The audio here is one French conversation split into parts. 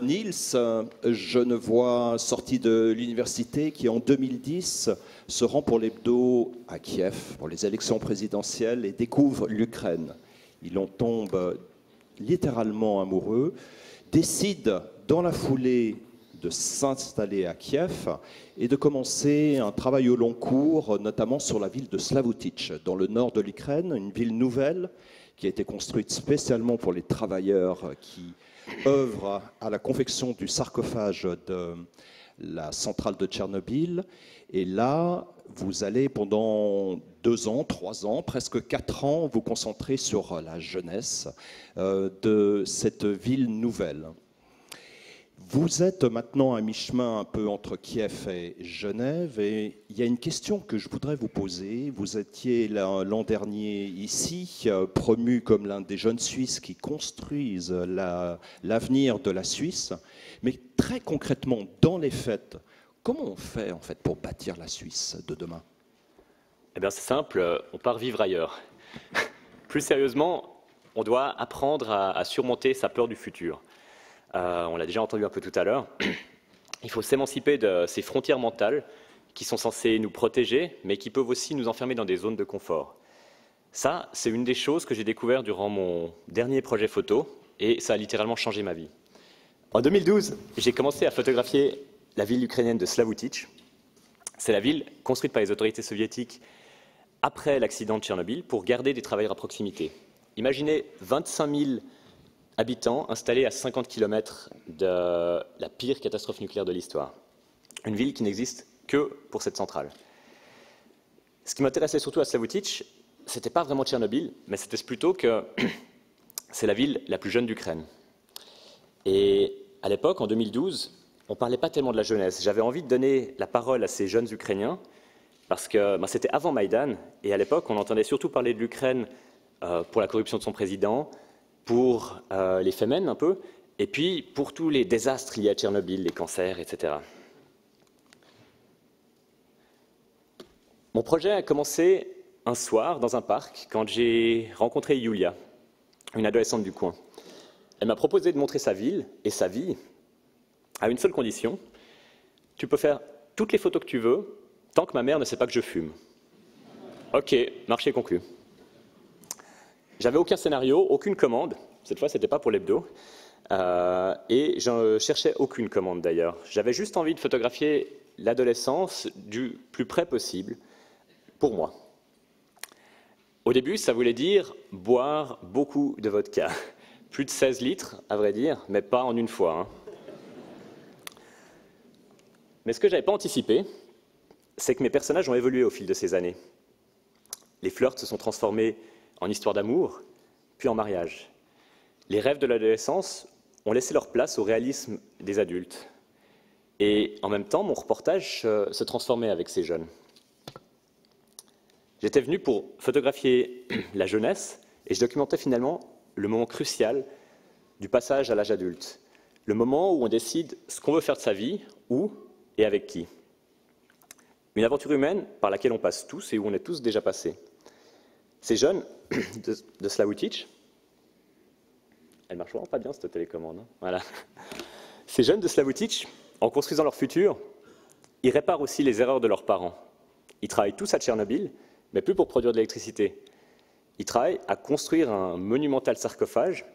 Niels, genevois sorti de l'université, qui en 2010 se rend pour l'hebdo à Kiev pour les élections présidentielles et découvre l'Ukraine. Il en tombe littéralement amoureux, décide dans la foulée de s'installer à Kiev et de commencer un travail au long cours, notamment sur la ville de Slavoutitch, dans le nord de l'Ukraine, une ville nouvelle qui a été construite spécialement pour les travailleurs qui œuvrent à la confection du sarcophage de la centrale de Tchernobyl. Et là, vous allez pendant 2 ans, 3 ans, presque 4 ans, vous concentrer sur la jeunesse de cette ville nouvelle. Vous êtes maintenant à mi-chemin un peu entre Kiev et Genève et il y a une question que je voudrais vous poser. Vous étiez l'an dernier ici, promu comme l'un des jeunes Suisses qui construisent l'avenir de la Suisse. Mais très concrètement, dans les faits, comment on fait en fait pour bâtir la Suisse de demain? Eh bien c'est simple, on part vivre ailleurs. Plus sérieusement, on doit apprendre à surmonter sa peur du futur. On l'a déjà entendu un peu tout à l'heure. Il faut s'émanciper de ces frontières mentales qui sont censées nous protéger, mais qui peuvent aussi nous enfermer dans des zones de confort. Ça, c'est une des choses que j'ai découvert durant mon dernier projet photo, et ça a littéralement changé ma vie. En 2012, j'ai commencé à photographier la ville ukrainienne de Slavoutitch. C'est la ville construite par les autorités soviétiques après l'accident de Tchernobyl pour garder des travailleurs à proximité. Imaginez 25 000 habitants installés à 50 km de la pire catastrophe nucléaire de l'histoire. Une ville qui n'existe que pour cette centrale. Ce qui m'intéressait surtout à Slavoutitch, ce n'était pas vraiment Tchernobyl, mais c'était plutôt que c'est la ville la plus jeune d'Ukraine. Et à l'époque, en 2012, on ne parlait pas tellement de la jeunesse. J'avais envie de donner la parole à ces jeunes Ukrainiens, parce que c'était avant Maïdan, et à l'époque, on entendait surtout parler de l'Ukraine pour la corruption de son président, pour les Femen un peu, et puis pour tous les désastres liés à Tchernobyl, les cancers, etc. Mon projet a commencé un soir dans un parc quand j'ai rencontré Yulia, une adolescente du coin. Elle m'a proposé de montrer sa ville et sa vie à une seule condition. Tu peux faire toutes les photos que tu veux tant que ma mère ne sait pas que je fume. Ok, marché conclu. J'avais aucun scénario, aucune commande. Cette fois, ce n'était pas pour l'hebdo. Et je ne cherchais aucune commande d'ailleurs. J'avais juste envie de photographier l'adolescence du plus près possible pour moi. Au début, ça voulait dire boire beaucoup de vodka. Plus de 16 litres, à vrai dire, mais pas en une fois. Hein. Mais ce que je n'avais pas anticipé, c'est que mes personnages ont évolué au fil de ces années. Les flirts se sont transformés en histoire d'amour, puis en mariage. Les rêves de l'adolescence ont laissé leur place au réalisme des adultes. Et en même temps, mon reportage se transformait avec ces jeunes. J'étais venu pour photographier la jeunesse et je documentais finalement le moment crucial du passage à l'âge adulte. Le moment où on décide ce qu'on veut faire de sa vie, où et avec qui. Une aventure humaine par laquelle on passe tous et où on est tous déjà passés. Ces jeunes de Slavoutitch, elle marche vraiment pas bien cette télécommande, hein, voilà. Ces jeunes de Slavoutitch, en construisant leur futur, ils réparent aussi les erreurs de leurs parents. Ils travaillent tous à Tchernobyl, mais plus pour produire de l'électricité. Ils travaillent à construire un monumental sarcophage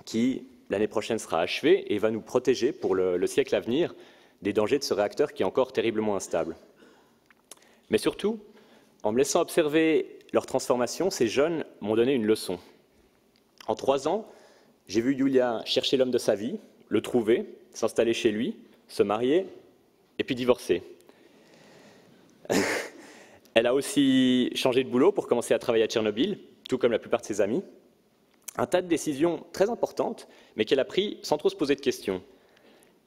qui, l'année prochaine, sera achevé et va nous protéger pour le siècle à venir des dangers de ce réacteur qui est encore terriblement instable. Mais surtout, en me laissant observer leur transformation, ces jeunes m'ont donné une leçon. En 3 ans, j'ai vu Yulia chercher l'homme de sa vie, le trouver, s'installer chez lui, se marier et puis divorcer. Elle a aussi changé de boulot pour commencer à travailler à Tchernobyl, tout comme la plupart de ses amis. Un tas de décisions très importantes, mais qu'elle a prises sans trop se poser de questions.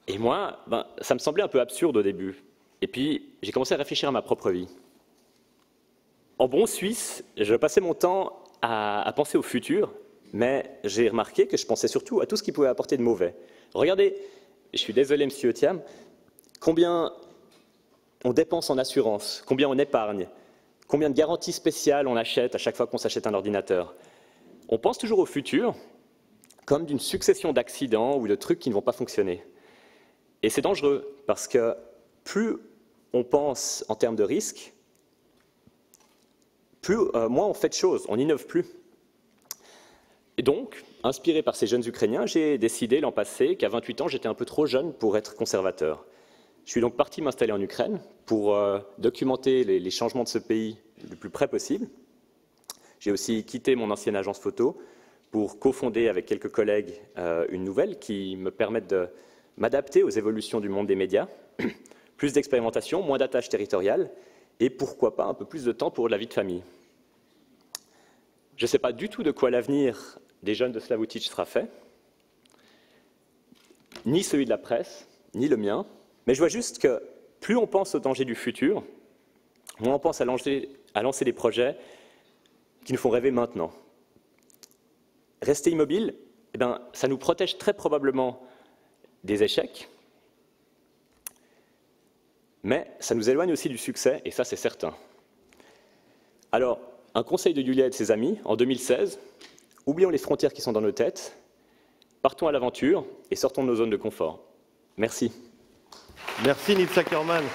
Et moi, ça me semblait un peu absurde au début. Et puis, j'ai commencé à réfléchir à ma propre vie. En bon Suisse, je passais mon temps à penser au futur, mais j'ai remarqué que je pensais surtout à tout ce qui pouvait apporter de mauvais. Regardez, je suis désolé, monsieur Thiam, combien on dépense en assurance, combien on épargne, combien de garanties spéciales on achète à chaque fois qu'on s'achète un ordinateur. On pense toujours au futur, comme d'une succession d'accidents ou de trucs qui ne vont pas fonctionner. Et c'est dangereux, parce que plus on pense en termes de risque, moins on fait de choses, on n'innove plus. Et donc, inspiré par ces jeunes Ukrainiens, j'ai décidé l'an passé qu'à 28 ans, j'étais un peu trop jeune pour être conservateur. Je suis donc parti m'installer en Ukraine pour documenter les changements de ce pays le plus près possible. J'ai aussi quitté mon ancienne agence photo pour cofonder avec quelques collègues une nouvelle qui me permette de m'adapter aux évolutions du monde des médias, plus d'expérimentation, moins d'attaches territoriales et pourquoi pas un peu plus de temps pour la vie de famille. Je ne sais pas du tout de quoi l'avenir des jeunes de Slavoutich sera fait, ni celui de la presse, ni le mien, mais je vois juste que plus on pense aux dangers du futur, moins on pense à lancer des projets qui nous font rêver maintenant. Rester immobile, eh bien, ça nous protège très probablement des échecs, mais ça nous éloigne aussi du succès, et ça c'est certain. Alors, un conseil de Yulia et de ses amis, en 2016, oublions les frontières qui sont dans nos têtes, partons à l'aventure et sortons de nos zones de confort. Merci. Merci Nils Ackermann.